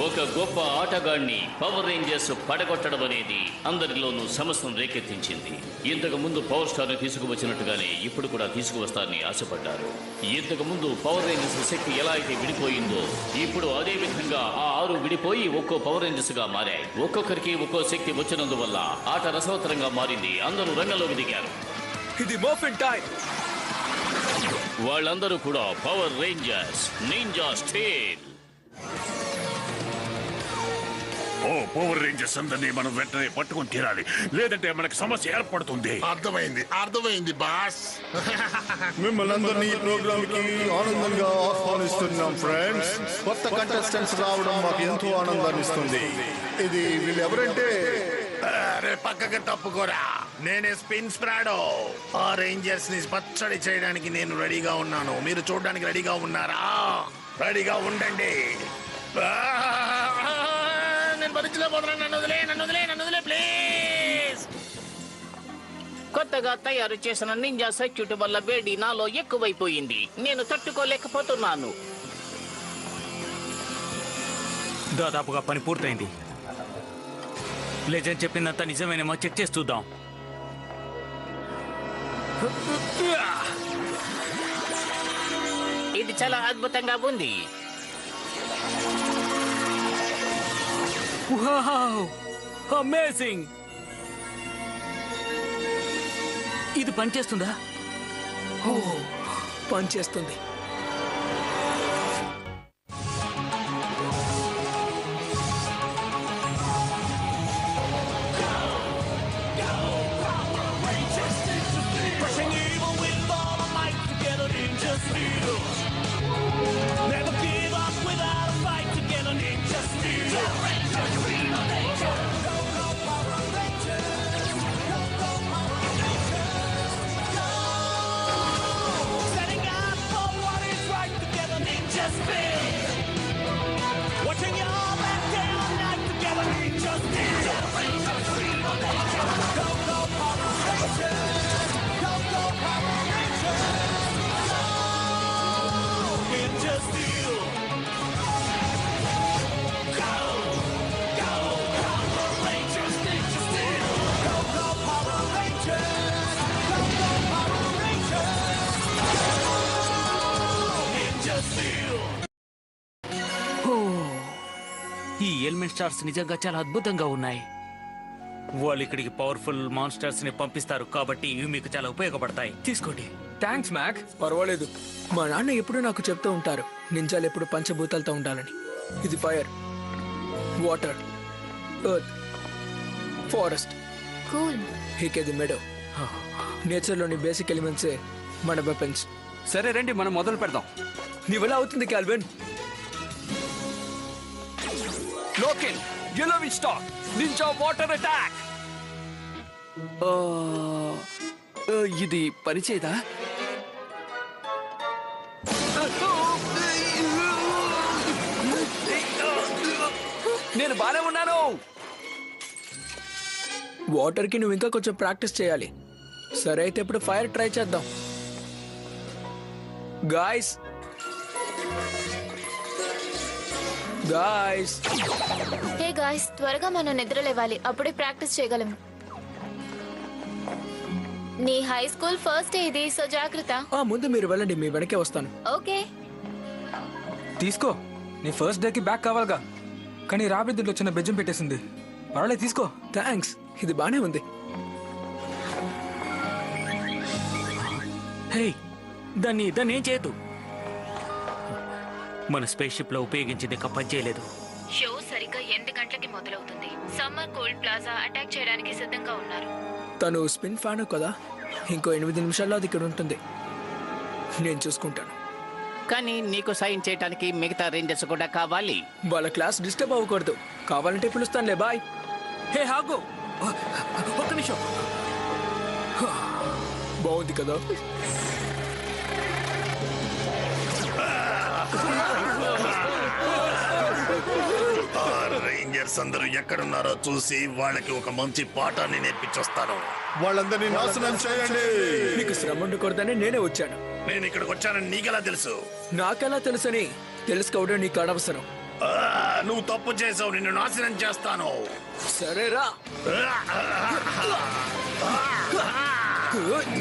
ఒక గొప్ప ఆటగాడిని power Rangers పడగొట్టడం అనేది అందరిలోనూ సమస్యను రేకెత్తించింది. ఇంతకు ముందు పవర్ స్టార్ ని తీసుకువచ్చినట్టుగానే ఇప్పుడు కూడా తీసుకువస్తారని ఆశపడ్డారు. ఇంతకు ముందు పవర్ రేంజర్స్ శక్తి ఎలా అయితే విడిపోయిందో ఇప్పుడు అదే విధంగా ఆ 6 విడిపోయి ఒక్కో పవర్ రేంజర్స్ గా మారాయి. ఒక్కొక్కరికి ఒక్కో శక్తి వచ్చినందువల్ల ఆట రసవత్తరంగా మారింది. అందరూ రంగంలోకి దిగారు. ఇది మోఫిన్ టైం. వాళ్ళందరూ కూడా పవర్ రేంజర్స్ నింజా స్టైల్. ఓ పవర్ రేంజర్స్ అందరినీ మనం వెంటనే పట్టుకొని తీరాలి, లేదంటే మనకి సమస్య ఏర్పడుతుంది. అర్థమైంది బాస్. మిమ్మల్ని అందరినీ ఈ ప్రోగ్రామ్ కి ఆనందంగా ఆహ్వానిస్తున్నాం ఫ్రెండ్స్. కొత్త కంటెస్టెంట్స్ రావడం మాకు ఎంతో ఆనందాన్ని ఇస్తుంది. ఇది వీళ్ళెవరంటే అరే పక్కకి తప్పుకోరా, నేనే స్పిన్ స్ప్రాడో. ఆ రేంజర్స్ ని పచ్చడి చేయడానికి నేను రెడీగా ఉన్నాను. మీరు చూడడానికి రెడీగా ఉన్నారా? రెడీగా ఉండండి. నేను భరించలేకపోతున్నాను. నన్ను వదిలే ప్లీజ్. కొత్తగా తయారు చేసిన నింజా సర్క్యూట్ వల్ల వేడి నాలో ఎక్కువైపోయింది. నేను తట్టుకోలేకపోతున్నాను. దాదాపుగా పని పూర్తయింది. లెజెండ్ చెప్పిందంతా నిజమేనేమో చెక్ చేసి చూద్దాం. ఇది చాలా అద్భుతంగా ఉంది. అమేజింగ్! ఇది పనిచేస్తుందా? పనిచేస్తుంది. ఈ ఎలిమెంట్ స్టార్స్ నిజంగా చాలా అద్భుతంగా ఉన్నాయి. వాళ్ళు ఇక్కడికి పవర్ఫుల్ మాన్స్టర్స్ ని పంపిస్తారు కాబట్టి ఇవి మీకు చాలా ఉపయోగపడతాయి. తీసుకోండి. థ్యాంక్స్ మ్యాక్. పర్వాలేదు. మా నాన్న ఎప్పుడు నాకు చెప్తూ ఉంటారు, నింజాలు ఎప్పుడు పంచభూతాలతో ఉండాలని. ఇది fire, water, earth, forest, cool. ఇది మెడో. నేచర్లోని బేసిక్ ఎలిమెంట్సే మన వెపన్స్. సరే రండి, మనం మొదలు పెడదాం. నీ వల్ల అవుతుంది కాల్విన్. లోకెల్ ఎలోవి స్టార్ నింజా వాటర్ అటాక్. ఇది పనిచేయదా? నేను బానే ఉన్నాను. వాటర్ కి నువ్వు ఇంకా కొంచెం ప్రాక్టీస్ చేయాలి. సరే అయితే ఇప్పుడు ఫైర్ ట్రై చేద్దాం. గాయ్స్ హే గాయ్స్, త్వరగా మనం నిద్ర లేవాలి, అప్పుడే ప్రాక్టీస్ చేయగలం. నీ హై స్కూల్ ఫస్ట్ డే ఇది, సో జాగ్రత్త. ముందు మీరు వెళ్ళండి, మీ వెనకే వస్తాను. ఓకే. తీసుకో, నీ ఫస్ట్ డేకి బ్యాగ్ కావాలిగా, కానీ రాబిద్దులో చిన్న బెజ్జం పెట్టేసింది. పర్వాలేదు, తీసుకో. థ్యాంక్స్, ఇది బానే ఉంది. హే, దాన్ని ఏం చేయదు. మన స్పేస్ షిప్ లో ఉపయోగించింది ఇంకా పనిచేయలేదు. షో సరిగ్గా 8 గంటలకి మొదలవుతుంది. సమ్మర్ కోల్డ్ ప్లాజా అటాక్ చేయడానికి సిద్ధంగా ఉన్నారు. తను స్పిన్ ఫ్యాన్ కదా, ఇంకో 8 నిమిషాల్లో అది ఇక్కడ ఉంటుంది. నేను చూసుకుంటాను. కానీ నీకు సాయం చేయడానికి మిగతా రేంజర్స్ కూడా కావాలి. వాళ్ళ క్లాస్ డిస్టర్బ్ అవ్వకూడదు. కావాలంటే పిలుస్తానులే. బాయ్. హే హాగో, ఒక్క నిమిషం. బాగుంది కదా. రేంజర్స్ అందరూ ఎక్కడున్నారో చూసి వాళ్ళకి ఒక మంచి పాఠాన్ని నేర్పించొస్తాను. వాళ్ళందరినీ నాశనం చేయండి. నీకు శ్రమ ఉండకూడదని నేనే వచ్చాను. నేను ఇక్కడికి వచ్చానని నీకెలా తెలుసు? నాకెలా తెలుసని తెలుసుకోవడం నీకు అనవసరం. నువ్వు తప్పు చేసావు, నిన్ను నాశనం చేస్తాను. సరేరా.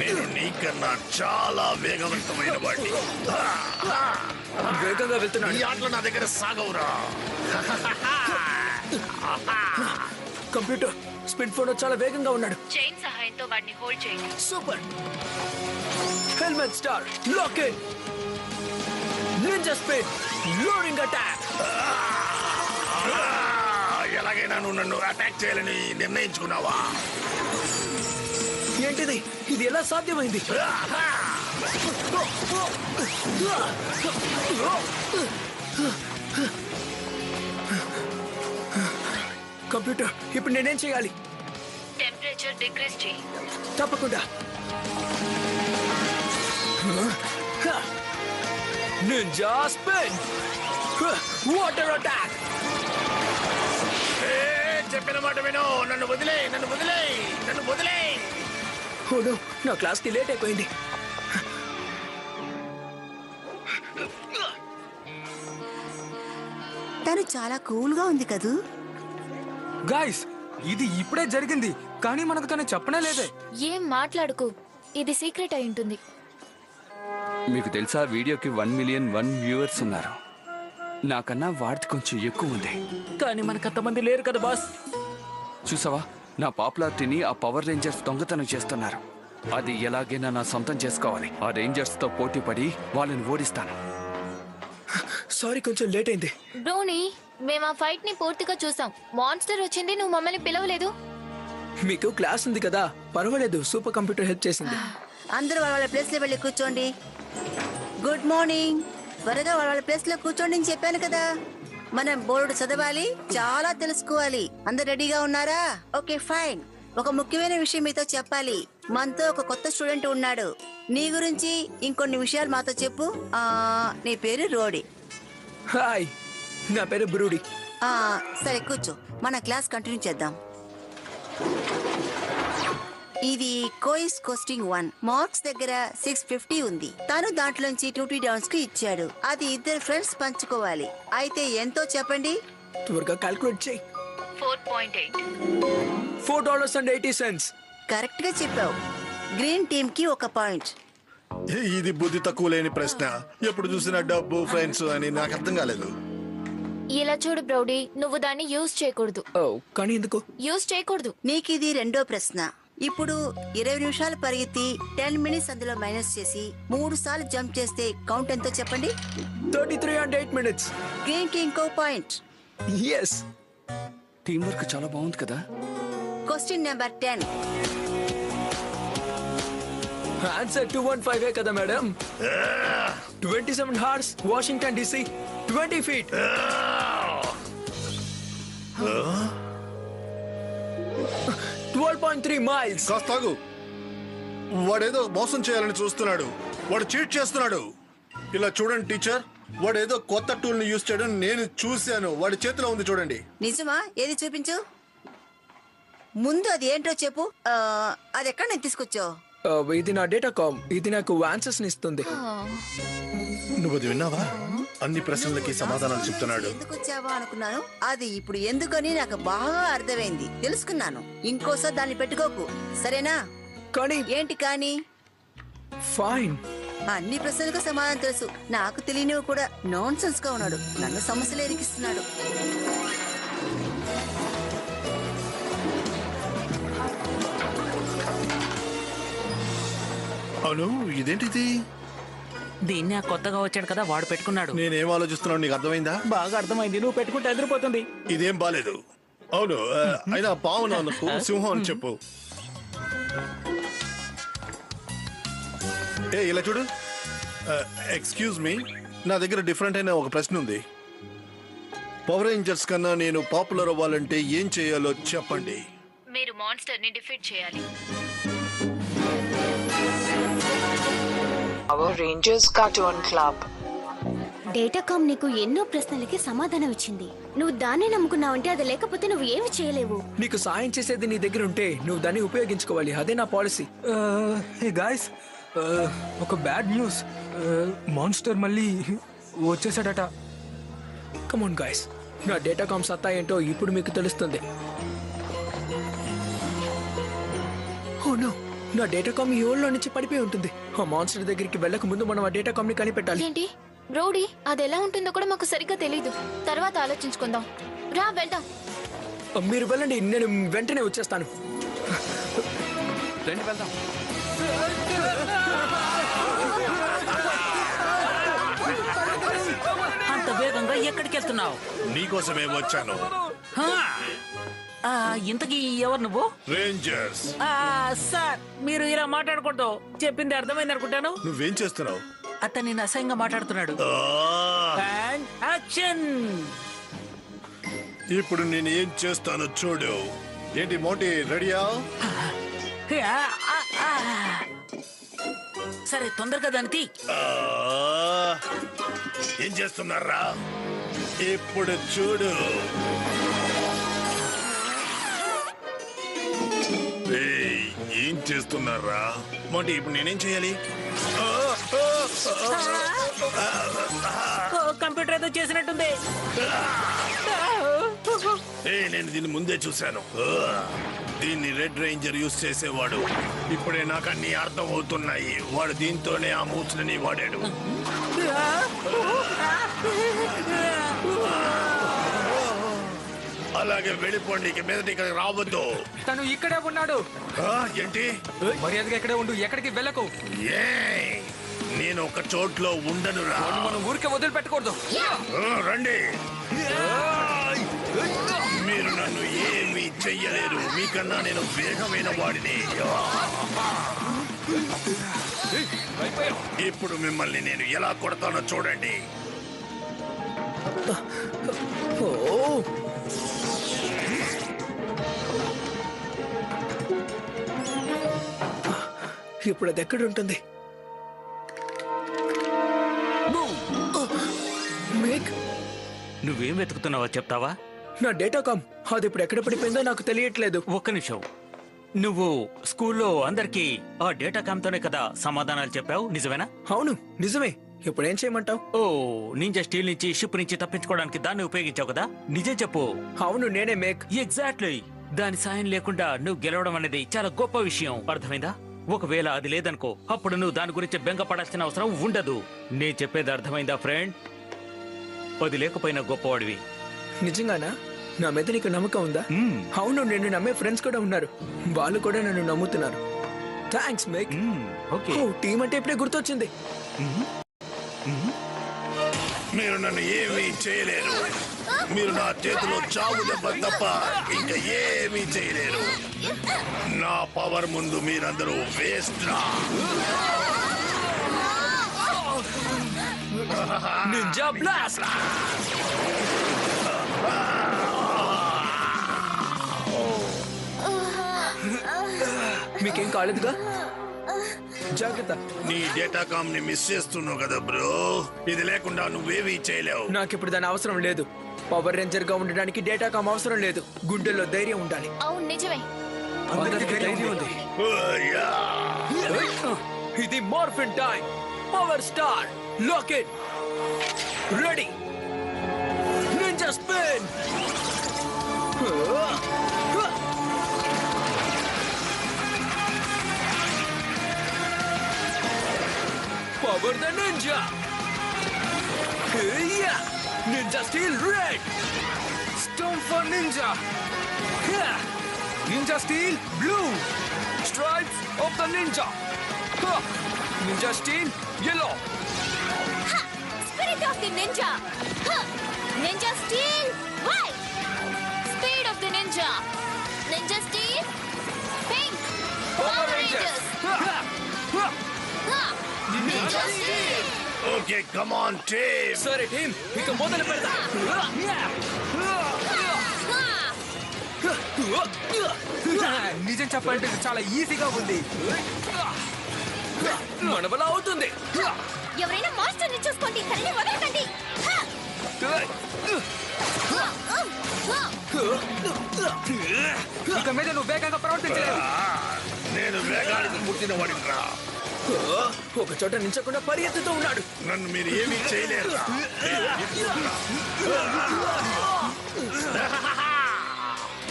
నేను నీకన్నా చాలా వేగవంతమైన వాడిని. వేగంగా వెళ్తున్నాడు. ఈ ఆటలు నా దగ్గర సాగవురా. కంప్యూటర్ స్పిన్ ఫోన్ చాలా వేగంగా ఉన్నాడు. చైన్ సహాయంతో వాడిని హోల్డ్ చేయండి. Super. Helmet star lock in. Ninja spin loading attack. ఎలాగైనా నువ్వు నన్ను అటాక్ చేయాలని నిర్ణయించుకున్నావా? ఏంటిది? ఇది ఎలా సాధ్యమైంది? కంప్యూటర్ ఇప్పుడు నేనేం చేయాలి? టెంపరేచర్ డిక్రీజ్ చేయి. తప్పకుండా. Ninja spin water attack. చెప్పిన మాట విను. నన్ను వదిలే, నన్ను వదిలే, నన్ను వదిలే. ఓను, నా క్లాస్కి లేట్ అయిపోయింది. తను చాలా కూల్ గా ఉంది కదూ. గాయ్స్, ఇది ఇప్పుడే జరిగింది కానీ మనకు తను చెప్పనే లేదే. ఏం మాట్లాడుకు, ఇది సీక్రెట్ అయి ఉంటుంది. మీకు తెలుసా వీడియోకి 1 మిలియన్ 1 వ్యూవర్స్ ఉన్నారు. నాకన్నా వాడికి కొంచెం ఎక్కువ ఉంది. కానీ మనకు అంతమంది లేరు కదా బాస్. చూసావా, నా పాపులారిటీని ఆ పవర్ రేంజర్స్ దొంగతనం చేస్తున్నారు. అది ఎలాగైనా నా సొంతం చేసుకోవాలి. ఆ రేంజర్స్ తో పోటీ పడి వాళ్ళని ఓడిస్తాను. సారీ, కొంచెం లేట్ అయింది. బ్రోనీ, మేము ఆ ఫైట్ ని పూర్తిగా చూసాం. మాన్స్టర్ వచ్చింది, నువ్వు మమ్మల్ని పిలవలేదు. మీకు క్లాస్ ఉంది కదా, పర్వాలేదు. సూపర్ కంప్యూటర్ హెల్ప్ చేసింది. అందరూ వాళ్ళ ప్లేస్ లో వెళ్ళి కూర్చోండి. Good morning. త్వరగా వాళ్ళ ప్లేస్ లో కూర్చోండి అని చెప్పాను కదా. మనం బోర్డు చదవాలి, చాలా తెలుసుకోవాలి. అందరు రెడీగా ఉన్నారా? Okay fine. ఒక ముఖ్యమైన విషయం మీతో చెప్పాలి. మనతో ఒక కొత్త స్టూడెంట్ ఉన్నాడు. నీ గురించి ఇంకొన్ని విషయాలు మాతో చెప్పు. నీ పేరు రోడి. హాయ్, నా పేరు బ్రూడి. సరే కూర్చో, మన క్లాస్ కంటిన్యూ చేద్దాం. ఇది కోయిస్ కోస్టింగ్ 1. మార్క్స్ దగ్గర 650 ఉంది. తను దాంట్లోంచి 2 డౌన్స్ కి ఇచ్చాడు. అది ఇద్దరు ఫ్రెండ్స్ పంచుకోవాలి. అయితే ఎంతో చెప్పండి. త్వరగా క్యాల్కులేట్ చేయి. 4.8. $4.80. కరెక్ట్ గా చెప్పావు. గ్రీన్ టీమ్ కి 1 పాయింట్. ఇది బుద్ధి తక్కువ లేని ప్రశ్న. ఎప్పుడు చూసినా డబ్బు ఫ్రెండ్స్ అని నాకు అర్థం కాలేదు. ఇలా చూడు బ్రౌడీ, నువ్వు దాన్ని యూజ్ చేయకూడదు. కానీ ఎందుకు యూజ్ చేయకూడదు? నీకు ఇది రెండో ప్రశ్న. ఇప్పుడు 20 నిమిషాలు పరిగెత్తి 10 మినిట్స్ అందులో మైనస్ చేసి 3 సార్లు జంప్ చేస్తే కౌంట్ ఎంతో చెప్పండి. 33 and 8 minutes. గ్రీన్ కి ఇంకో పాయింట్. ఎస్. టీం వర్క్ చాలా బాగుంది కదా. Question number 10. ఆన్సర్ 215 కదా madam. 27 hours, Washington DC, 20 feet. 12.3 miles. కాస్తాగు. వాడేదో మోసం చేయాలని చూస్తున్నాడు. వాడు చీట్ చేస్తున్నాడు. ఇలా చూడండి టీచర్, వాడేదో కొత్త టూల్ ని యూజ్ చేయడం నేను చూశాను. వాడి చేతిలో ఉంది చూడండి. నిజమా? ఏది చూపించు. ముందు అది ఏంటో చెప్పు. అది ఎక్కడ నేను తీసుకొచ్చావు? ఇది నా డేటా కామ్. ఇది నాకు ఆన్సర్స్ ఇస్తుంది. నువ్వు అది విన్నావా? అన్ని ప్రశ్నలకి సమాధానాలు చెప్తున్నాడు. ఎందుకు వచ్చావా అనుకున్నాను. అది ఇప్పుడు ఎందుకని నాకు బాగా అర్థమైంది. తెలుసుకున్నాను. ఇంకోసారి దాన్ని పెట్టుకోకు, సరేనా? కానీ ఏంటి కానీ? ఫైన్. అన్ని ప్రశ్నలకు సమాధానం తెలుసు. నాకు తెలియనివి కూడా. నాన్ సెన్స్ గా ఉన్నాడు. నన్ను సమస్యలు ఎరికిస్తున్నాడు. అవును, ఇదేంటిది? దీన్ని ఆ కొత్తగా వచ్చాడు కదా వాడు పెట్టుకున్నాడు. నేనేం ఆలోచిస్తున్నాను నీకు అర్థమైందా? బాగా అర్థమైంది. నువ్వు పెట్టుకుంటే ఎదిరిపోతుంది. ఇదేం బాలేదు. అవును, అయినా పావు నాకు సింహం అని చెప్పు. ఇలా చూడు. ఎక్స్క్యూజ్ మీ, నా దగ్గర డిఫరెంట్ అయిన ఒక ప్రశ్న ఉంది. పవర్ రేంజర్స్ కన్నా నేను పాపులర్ అవ్వాలంటే ఏం చేయాలో చెప్పండి. మీరు మాన్స్టర్ ని డిఫీట్ చేయాలి. Power Rangers cartoon club. Datacom నీకు ఎన్నో ప్రశ్నలకి సమాధానం ఇచ్చింది. నువ్వు దాన్ని నమ్ముకున్నావంటే అది లేకపోతే నువ్వు ఏమి చేయలేవు. నీకు సాయం చేసేది నీ దగ్గర ఉంటే నువ్వు దాన్ని ఉపయోగించుకోవాలి. అదే నా పాలసీ. హే గాయ్స్, ఒక బ్యాడ్ న్యూస్. మాన్స్టర్ మళ్ళీ వచ్చేసాడట. కమ్ ఆన్ గాయ్స్, నా డేటాకామ్ సత్తా ఏంటో ఇప్పుడు మీకు తెలుస్తుంది. ఓ నో, నా డేటాకామ్ ఈ ఓల్డ్లో నుంచి పడిపోయి ఉంటుంది. ఆ మాన్స్టర్ దగ్గరికి వెళ్ళక ముందు మనం ఆ డేటాకామ్ ని కనిపెట్టాలి. ఏంటి బ్రోడీ, అది ఎలా ఉంటుందో కూడా మాకు సరిగ్గా తెలీదు. తర్వాత ఆలోచించుకుందాం. రా వెళ్దాం. మీరు వెళ్ళండి, నేను వెంటనే వచ్చేస్తాను. రండి వెళ్దాం. అంత వేగంగా ఎక్కడికి వెళ్తున్నావు? నీకోసమే వచ్చాను. ఇంతకీ ఎవరు నువ్వు? రేంజర్స్. సార్, మీరు ఇలా మాట్లాడకూడదు. చెప్పింది అర్థమైంది అనుకుంటాను. నువ్వేం చేస్తున్నావు? అతను నేను అసహ్యంగా మాట్లాడుతున్నాడు. And action! ఇప్పుడు నేను ఏం చేస్తానో చూడు. ఏంటి మోటి, రెడీయా? సరే, తొందరగా దానికి. ఏం చేస్తున్నారా? ఇప్పుడు చూడు. ఏయ్, ఏం చేస్తున్నారా? మోటి, ఇప్పుడు నేనేం చేయాలి? కంప్యూటర్ ఏదో చేసినట్టుంది. నేను దీన్ని ముందే చూశాను. దీన్ని రెడ్ రేంజర్ యూజ్ చేసేవాడు. ఇప్పుడే నాకు అన్ని అర్థం అవుతున్నాయి. వాడు దీంతోనే ఆ మూసులని వాడాడు. అలాగే వెళ్ళిపోండి, ఇక మీదట ఇక్కడికి రావద్దు. తను ఇక్కడే ఉన్నాడు. ఏంటి? మర్యాదగా ఇక్కడే ఉండు, ఎక్కడికి వెళ్ళకు. నేను ఒక చోట్లో ఉండనురా. మనం ఊరికే వదిలిపెట్టకూడదు. రండి. మీరు నన్ను ఏమీ చెయ్యలేరు. మీకన్నా నేను వేగమైన వాడిని. ఇప్పుడు మిమ్మల్ని నేను ఎలా కొడతానో చూడండి. ఇప్పుడు అది ఎక్కడ ఉంటుంది? నువ్వేం వెతుకుతున్నావో చెప్తావా? నా డేటాకామ్. అది ఇప్పుడు ఎక్కడ పడిపోయిందో నాకు తెలియట్లేదు. ఒక్క నిమిషం. నువ్వు స్కూల్లో అందరికి ఆ డేటాకామ్ తోనే కదా సమాధానాలు చెప్పావు, నిజమేనా? అవును, నిజమే. ఇప్పుడు ఏం చేయమంటావు? ఓ, నింజా స్టీల్ నుంచి షిప్ నుంచి తప్పించుకోవడానికి దాన్ని ఉపయోగించావు కదా? నిజం చెప్పు. అవును, నేనే మేక్. ఎగ్జాక్ట్లీ. దాని సాయం లేకుండా నువ్వు గెలవడం అనేది చాలా గొప్ప విషయం. అర్థమైందా? ఒకవేళ అది లేదనుకో, అప్పుడు నువ్వు దాని గురించి బెంగపడాల్సిన అవసరం ఉండదు. నేను చెప్పేది అర్థమైందా ఫ్రెండ్? అది లేకపోయినా గొప్పవాడివి. నిజంగానా? నా మీద నీకు నమ్మకం ఉందా? అవును, నేను నమ్మే ఫ్రెండ్స్ కూడా ఉన్నారు. వాళ్ళు కూడా నన్ను నమ్ముతున్నారు. Thanks make. ఓకే, టీం అంటే ఇప్పుడే గుర్తొచ్చింది. మీరు నన్ను ఏమీ చేయలేరు. మీరు నా చేతిలో చావు దెబ్బ తప్ప ఇంకా ఏమీ చేయలేరు. నా పవర్ ముందు మీరందరూ వేస్ట్ రా. Ninja blast. మీకేం కాలేదుగా? జాగ్రత్త. నీ డేటాకామ్ ని మిస్ చేస్తున్నావు కదా బ్రో. ఇది లేకుండా నువ్వేమీ చేయలేవు. నాకు ఇప్పుడు దాని అవసరం లేదు. పవర్ రేంజర్ గా ఉండడానికి డేటాకామ్ అవసరం లేదు. గుండెల్లో ధైర్యం ఉండాలి. అవును, నిజమే. ఇది morphin time. Power star, lock it, ready, ninja spin. Power the Ninja! Yeah! Ninja Steel Red! Stone for Ninja! Yeah! Ninja Steel Blue! Stripes of the Ninja! Huh! Ninja Steel Yellow! Ha! Spirit of the Ninja! Huh! Ninja Steel White! Speed of the Ninja! Ninja Steel Pink! Power Rangers! Ninja Steel! Okay, come on team. సరే team, ఇక మొదలు పెడదాం. నిజం చెప్పాలంటే ఇది చాలా ఈజీగా ఉంది. మన వల్ల అవుతుంది. ఎవరైనా మాస్టర్ ని చూసుకోండి, తనని వదలకండి. ఇక మీద నువ్వు వేగంగా ప్రవర్తించలేవు. నేను వేగానికి పుట్టిన వాడిరా. ఒక చోట నించకుండా పరిగెత్తుతూ ఉన్నాడు. నన్ను మీరు ఏమీ చేయలేరు.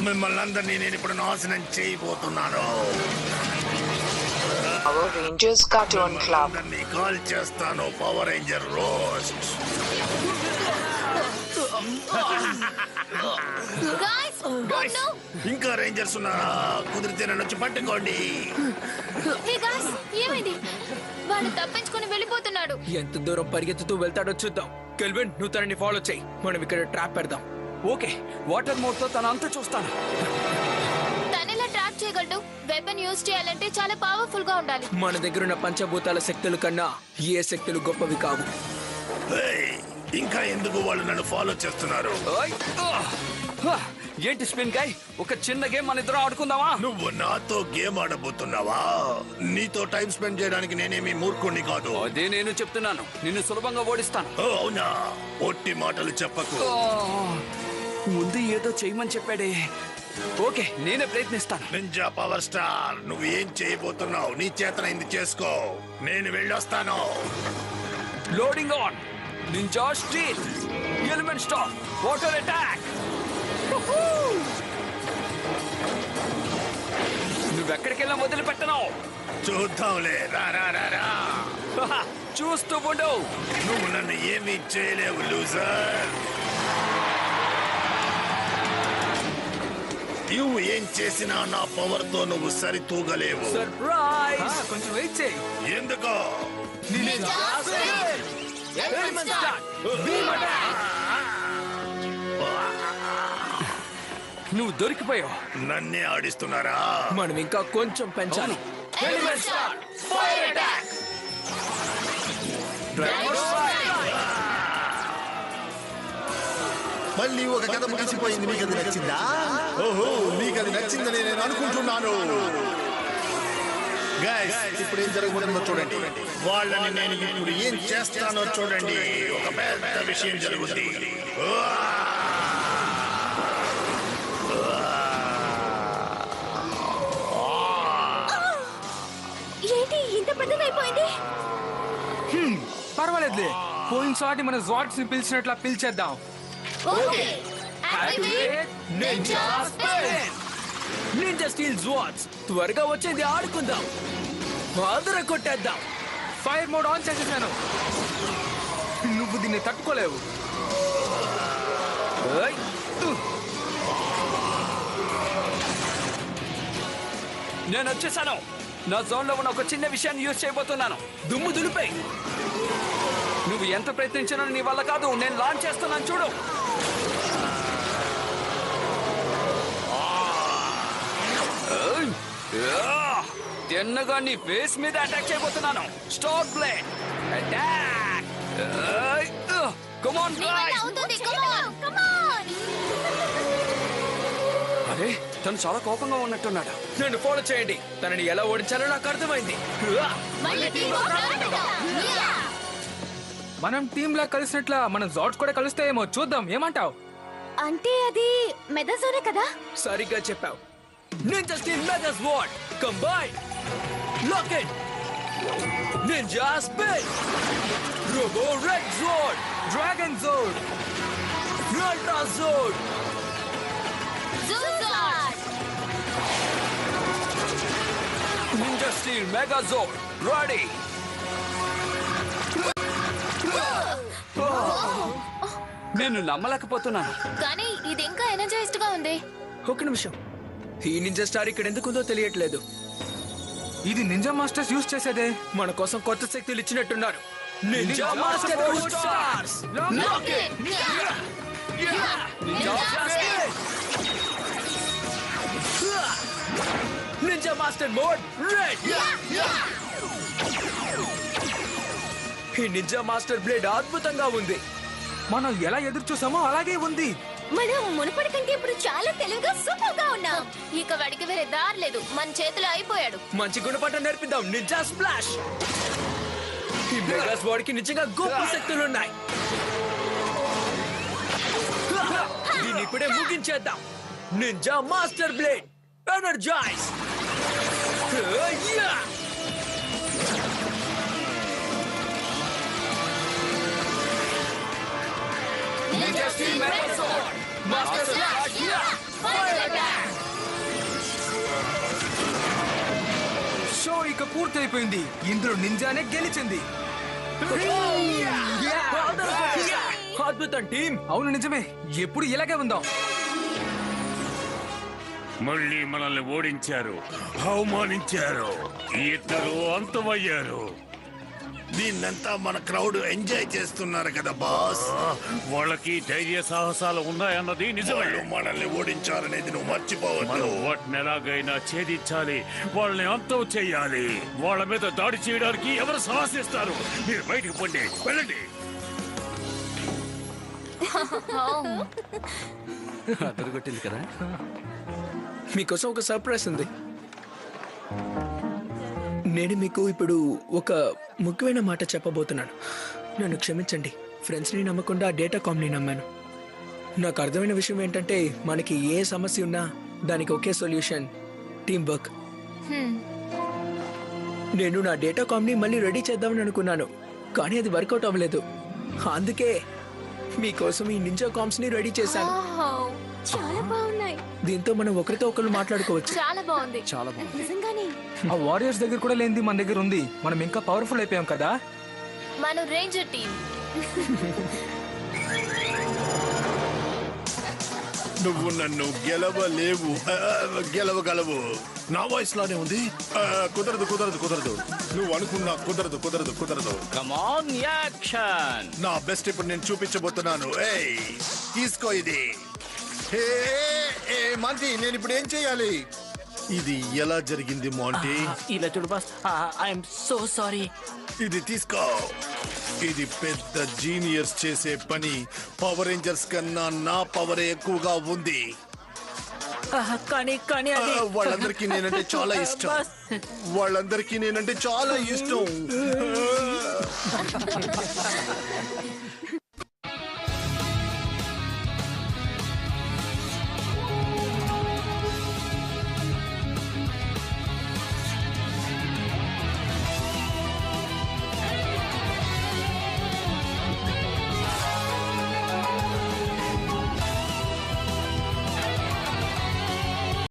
మిమ్మల్ని అందరినీ నేను ఇప్పుడు నాశనం చేయబోతున్నాను. Power Rangers Cartoon Club. అందరినీ కాల్ చేస్తాను. Power ranger roast. Guys, oh no! ఇంకా రేంజర్స్ ఉన్నారా? కుదిరితే నన్ను వచ్చి పట్టుకోండి. Hey guys, ఏమైంది? వాడు తప్పించుకొని వెళ్ళిపోతున్నాడు. ఎంత దూరం పరిగెత్తుతూ వెళ్తాడో చూద్దాం. కెల్విన్, నువ్వు తనని ఫాలో చేయి. మనం ఇక్కడ ట్రాప్ పెడదాం. ఓకే, వాటర్ మోడ్ తో తన అంతా చూస్తాను. తనెలా ట్రాప్ చేయగలడు? వెపన్ యూజ్ చేయాలంటే చాలా పవర్ఫుల్ గా ఉండాలి. మన దగ్గర ఉన్న పంచభూతాల శక్తుల కన్నా ఏ శక్తులు గొప్పవి కావు. ఇంకా ఎందుకు వాళ్ళు నన్ను ఫాలో చేస్తున్నారు? ఏంటి స్పిన్ గాయ్, ఒక చిన్న గేమ్ మన ఇద్దరం ఆడుకుందామా? నువ్వు నాతో గేమ్ ఆడబోతున్నావా? నీతో టైం స్పెండ్ చేయడానికి నేనేమి మూర్ఖుణ్ణి కాదు. అదే నేను చెప్తున్నాను, నిన్ను సులభంగా ఓడిస్తాను. అవునా? ఒట్టి మాటలు చెప్పకు. ముందు ఏదో చేయమని చెప్పాడే. ఓకే, నేనే ప్రయత్నిస్తాను. నింజా పవర్ స్టార్, నువ్వు ఏం చేయబోతున్నావు? నీ చేతనైంది చేసుకో. నేను వెళ్ళొస్తాను. Loading on. Ninja steel, element stop, water attack. నువ్వెక్కడికెళ్ళా వదిలిపెట్టను. చూద్దాంలే. రా రా రా రా. చూస్తూ ఉండు. నువ్వు నన్ను ఏమీ చేయలేవు లూజర్. నువ్వు ఏం చేసినా నా పవర్ తో నువ్వు సరితూగలేవు. సర్ప్రైజ్. కొంచెం వెయిట్ చేయి. ఎందుకో? నువ్వు దొరికిపోయావు. నన్నే ఆడిస్తున్నారా? మనం ఇంకా కొంచెం పెంచాలి. మళ్ళీ ఒక కథ ముగిసిపోయింది. మీకు అది నచ్చిందా? ఓహో, మీకు అది నచ్చిందని నేను అనుకుంటున్నాను. గైస్, ఇప్పుడు ఏం జరగబోతుందో చూడండి. వాళ్ళని నేను ఇప్పుడు ఏం చేస్తానో చూడండి. ఒక పెద్ద విషయం జరుగుతుంది. ఏంటి ఇంత పెద్దదైపోయింది? పర్వాలేదులే, పోయినసారి మన జాట్స్ ని పిలిచినట్లా పిలిచేద్దాం. Okay, activate ninja spin. Ninja steel జాట్స్, త్వరగా వచ్చేది ఆడుకుందాం. ఆదర కొట్టేద్దాం. ఫైర్ మోడ్ ఆన్ చేసేసాను. నువ్వు దీన్ని తట్టుకోలేవు. నేను వచ్చేసాను. నా జోన్ లో ఉన్న ఒక చిన్న విషయాన్ని యూజ్ చేయబోతున్నాను. దుమ్ము దులిపై. నువ్వు ఎంత ప్రయత్నించినా నీ వల్ల కాదు. నేను లాంచ్ చేస్తున్నాను, చూడు. తిన్నగా నీ ఫేస్ మీద అటాక్ చేయబోతున్నాను. Stop play attack. Come on guys. అవుతుంది, కమ్ ఆన్, కమ్ ఆన్. అరే, తను చాలా కోపంగా ఉన్నట్టున్నాడు. నన్ను ఫాలో చేయండి. తనని ఎలా ఓడించాలో నాకు అర్థమైంది. మళ్ళీ టీమ్ వర్క్ ఆడదాం. మనం టీమ్ లా కలిసినట్లా మన జాట్స్ కూడా కలుస్తాయేమో, చూద్దాం. ఏమంటావ్? అంటే అది మెదజోనే కదా? సరిగ్గా చెప్పావు. Ninja steel mega sword combine. Lock it. Ninja spin. Robo red zord. Dragon zord. Ultra zord. జూజార్. Ninja steel mega zord ready. నేను నమ్మలేకపోతున్నాను. కానీ ఇది ఇంకా ఎనర్జైజ్డ్ గా ఉంది. ఒక నిమిషం, ఈ నింజా స్టార్ ఇక్కడ ఎందుకుందో తెలియట్లేదు. ఇది నింజా మాస్టర్స్ యూజ్ చేసేదే. మన కోసం కొత్త శక్తులు ఇచ్చినట్టున్నారు. Ninja master stars. Lock it. Ninja spin. Ninja master mode red. ఈ నింజా మాస్టర్ బ్లేడ్ అద్భుతంగా ఉంది. మనం ఎలా ఎదురు చూసామో అలాగే ఉంది. మనం మునుపటి కంటే ఇప్పుడు చాలా తెలివిగా సూపర్ గా ఉన్నాం. ఇక వాడికి వేరే దారి లేదు. మన చేతిలో అయిపోయాడు. మంచి గుణపాఠం నేర్పిద్దాం. Ninja splash. ఈ మెగా స్వార్డ్ కి నిజంగా గొప్ప శక్తులు ఉన్నాయి. దీన్ని ఇప్పుడే ముగించేద్దాం. Ninja master blade energize. Ninja steel mega zord Master Slash! Fire attack! Show ఇక పూర్తయిపోయింది. ఇందులో నింజానే గెలిచింది. అద్భుతం టీం. అవును నిజమే. ఎప్పుడు ఇలాగే ఉందాం. మళ్ళీ మనల్ని ఓడించారు, అవమానించారు. ఇద్దరు అంతమయ్యారు. దీన్నంతా మన క్రౌడ్ ఎంజాయ్ చేస్తున్నారు కదా బాస్. వాళ్ళకి ధైర్య సాహసాలు ఉన్నాయన్నది నిజమే. వాళ్ళు మనల్ని ఓడించారనేది నువ్వు మర్చిపోవద్దు. మనం వాటిని ఎలాగైనా ఛేదించాలి, వాళ్ళని అంతం చేయాలి. వాళ్ళ మీద దాడి చేయడానికి ఎవరు సాహసిస్తారు? మీరు బయటికి పండి, వెళ్ళండి. అదరగొట్టింది కదా. మీకోసం ఒక సర్ప్రైజ్ ఉంది. నేను మీకు ఇప్పుడు ఒక ముఖ్యమైన మాట చెప్పబోతున్నాను. నన్ను క్షమించండి. ఫ్రెండ్స్ని నమ్మకుండా డేటాకామ్ని నమ్మాను. నాకు అర్థమైన విషయం ఏంటంటే మనకి ఏ సమస్య ఉన్నా దానికి ఒకే సొల్యూషన్, టీం వర్క్. నేను నా డేటాకామ్ని మళ్ళీ రెడీ చేద్దామని అనుకున్నాను, కానీ అది వర్కౌట్ అవ్వలేదు. అందుకే మీకోసం ఈ నింజా కామ్స్ని రెడీ చేశాను. చాలా బాగున్నాయి. దీంతో మనం ఒకరితో ఒకరు మాట్లాడుకోవచ్చు. చాలా బాగుంది. చాలా బాగుంది. నిజంగానే ఆ వారియర్స్ దగ్గర కూడా లేనిది మన దగ్గర ఉంది. మనం ఇంకా పవర్ఫుల్ అయిపోయాం కదా. మనం రేంజర్ టీం. నువ్వు నన్ను గెలవలేవు. గెలవగలవు. నా వాయిస్ లానే ఉంది. కుదరదు కుదరదు కుదరదు. నువ్వు అనుకున్నా కుదరదు కుదరదు కుదరదు. Come on action. నా బెస్ట్ ఇప్పుడు నేను చూపించబోతున్నాను. ఏయ్ తీసుకో ఇది. మాంటీ నేను ఇప్పుడు ఏం చేయాలి? ఇది ఎలా జరిగింది మాంటీ? ఇలా చూడు బాస్, ఐఎమ్ సో సారీ. ఇది తీసుకో. ఇది పెద్ద జీనియర్స్ చేసే పని. పవర్ రేంజర్స్ కన్నా నా పవర్ ఎక్కువగా ఉంది. కానీ వాళ్ళందరికీ నేనంటే చాలా ఇష్టం. వాళ్ళందరికీ నేనంటే చాలా ఇష్టం.